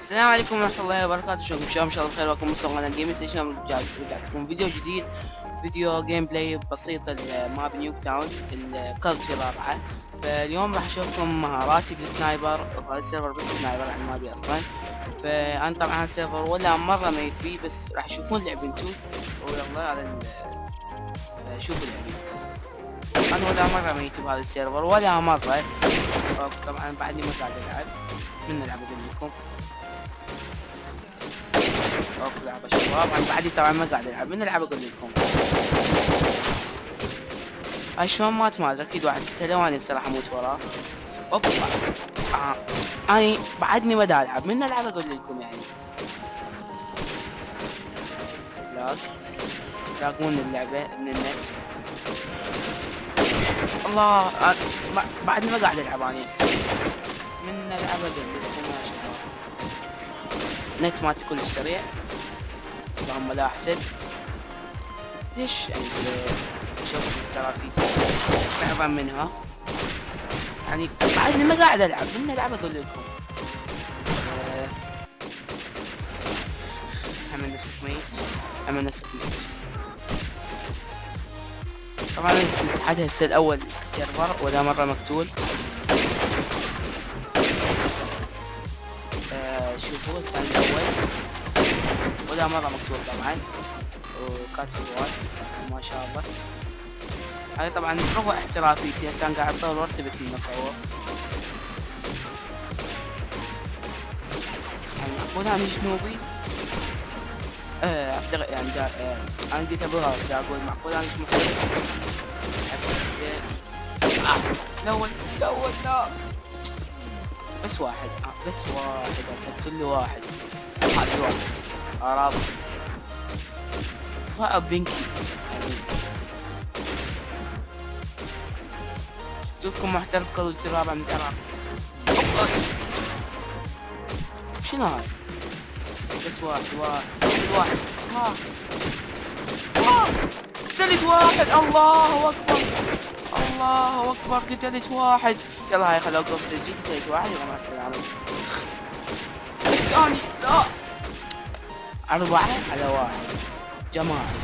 السلام عليكم ورحمة الله وبركاته. شلونكم شباب؟ ان شاء الله بخير. وكم مصورنا الجيم ستيشن. رجعت لكم فيديو جديد، فيديو جيم بلاي بسيط لماب نيوك تاون القرية الرابعة. فاليوم راح اشوفكم مهاراتي بالسنايبر، وهذا السيرفر بس سنايبر يعني ما بي اصلا. فانا طبعا السيرفر ولا مرة ميت بيه، بس راح تشوفون لعب انتو. ويلا هذا شوفوا لعبي. انا ولا مرة ميت بهذا السيرفر ولا مرة. طبعا بعدني ما قاعد العب من نلعب اقول لكم. اوف لعبة شباب، انا بعدي طبعا ما قاعد العب من العب اقول لكم. هاي شلون مات ما ادري، اكيد واحد قتله واني الصراحة اموت وراه. اوب اني بعدني ما دا العب من العب اقول لكم يعني. لاقون اللعبة من النت. الله بعدني ما قاعد العب اني هسه من العب اقول لكم يا شباب. نت مالتي كلش سريع، اللهم لا احسد. ليش يعني شوف ترى في لعبة منها يعني بعدني ما قاعد العب من العب اقول لكم. اعمل نفسك ميت، اعمل نفسك ميت. طبعا الاتحاد هسه الاول سيرفر ولا مرة مقتول. شوفوا هسه الاول ولا مرة مقتول طبعا، وكاتب جوال ما شاء الله. هاي طبعا رفع احترافيتي، هسه انا قاعد اصور وارتبك اني اصور يعني. معقول اني جنوبي؟ افترق يعني انا بديت ابوها بدي اقول معقول اني مش محترف. الاول لا بس واحد، بس واحد احط له واحد. هذا واحد عرب بنكي يعني. شفت لكم محترف قوي الرابع من العراق. شنو هذا؟ بس واحد قتلت واحد. الله اكبر الله اكبر، قتلت واحد. يلا هاي خلوا اوقف تسجيل. قتلت واحد، يلا مع السلامة. الثاني لا، 4-1 جماعي.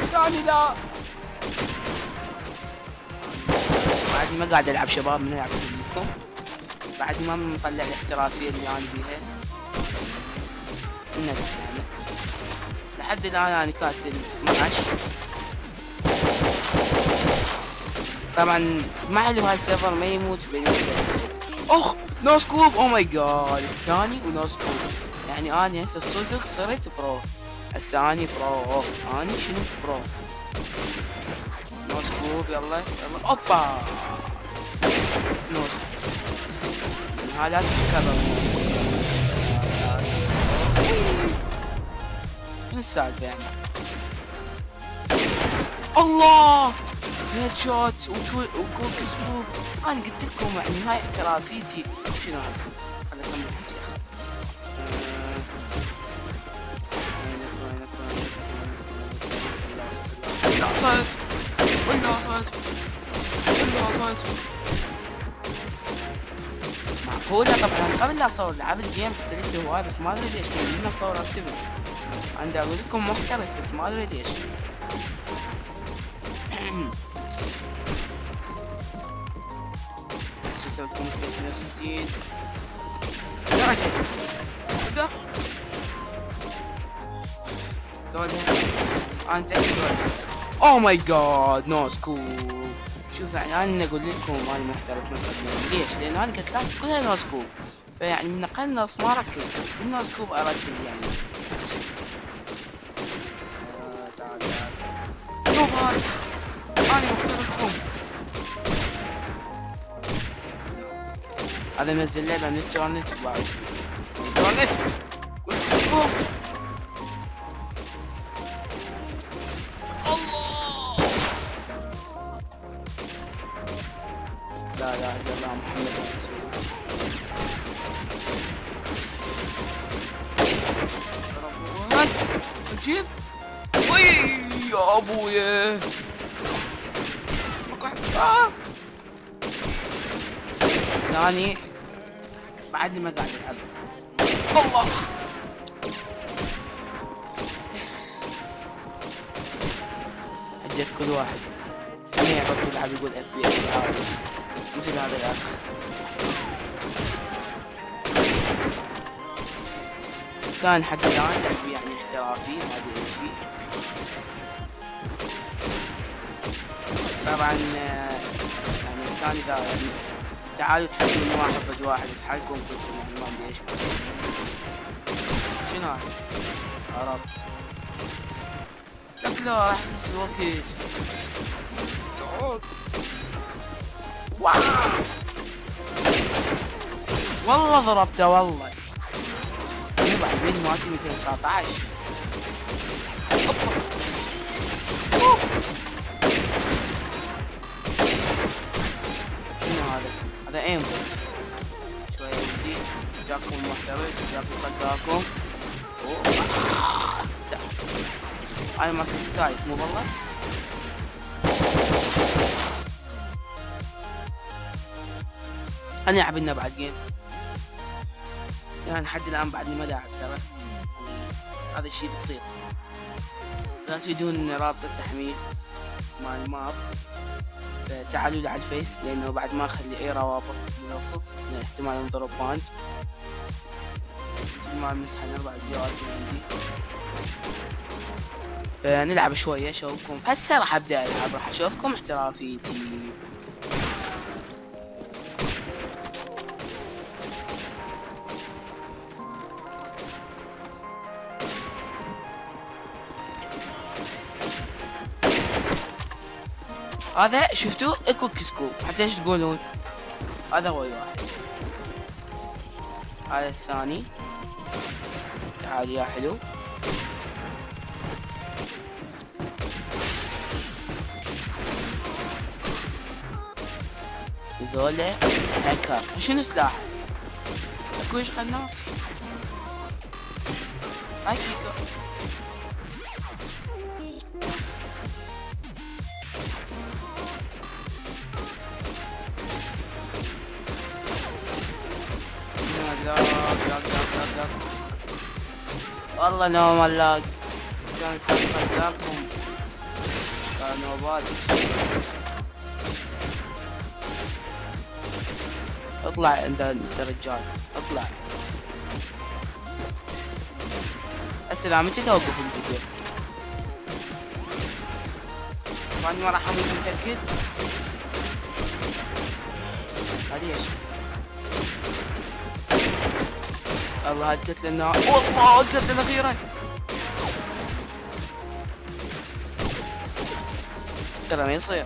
الثاني لا. بعد ما قاعد العب شباب من العب لكم، بعد ما مطلع الاحترافية اللي انا بيها يعني. لحد الان انا كاتل 12. طبعا مع اللي بهاي السيرفر ما يموت بين اخ نو سكوب. او ماي جاد الثاني ونو سكوب. يعني انا هسه الصدق صرت برو. هسه اني برو. اني شنو برو؟ نو سكوب. يلا اوبا نو سكوب. هذا تتكرر. شنو السالفة يعني؟ الله هيد شوت وكوك سموك. انا قلت لكم يعني هاي اعترافيتي. شنو هذا؟ خليني اكمل يا اخي. معقولة طبعا قبل لا اصور لعب الجيم قتلت هواي، بس ما ادري ليش من اصور اكتبه. عندي اقول لكم محترف بس ما ادري ليش. سويتكم 360 درجة. انت او ماي جاد نو سكوب. شوف يعني انا اقول لكم انا محترف مثلا. ليش؟ لان انا قتلات كلها نو سكوب، فيعني من اقل ناس ما ركز، بس بالنو سكوب اركز يعني. تعال نوبات انا محترفكم. هذا منزل لعبة من التورنت. التورنت لا اله الا الله محمد رسول الله. جيب وي يا ابويا. الثاني بعدني ما قاعد العب. الله حجت كل واحد انا يعرف يلعب يقول اف بي اس عادي مثل هذا الاخ. الثاني حتى الان لعب يعني احترافي ما ادري ايش فيه. طبعا يعني الثاني ذا يعني تعالوا تحكمون واحد ضد واحد بس حالكم كلكم يعني ما ادري ايش شنو هذا عرفت. لك لا راح نفس الوقت. واو والله ضربته والله. يبا البيت مالتي 219. شنو هذا؟ هذا ايم بوت. شوية جديد جاكم محترف جاكم صداكم. هاي مالت الثالث مو والله. انا عبنا بعد جيم يعني لحد الان بعدني ما لاعب ترى. هذا الشيء بسيط. لا تريدون رابط التحميل مال الماب تعالوا لي على الفيس لانه بعد ما اخلي اي روابط بالوصف لان احتمال انضرب باند. ما نمسح 4 فيديوهات من عندي. نلعب شوية اشوفكم هسه راح ابدا العب راح اشوفكم احترافيتي. هذا شفتوا اكو كسكو حتى ايش تقولون. هذا هو واحد. هذا الثاني تعال يا حلو. ذولا هكر شنو سلاح اكو ايش قناص. هاي كيكو لا والله نوم اللاق كان صدقكم كان نوبات. اطلع عند الرجال اطلع. السلام متى توقف الفيديو؟ فاني ما راح اموت متأكد. هذه ايش؟ الله هدت لنا والله هدت لنا اخيرا. ترى ما يصير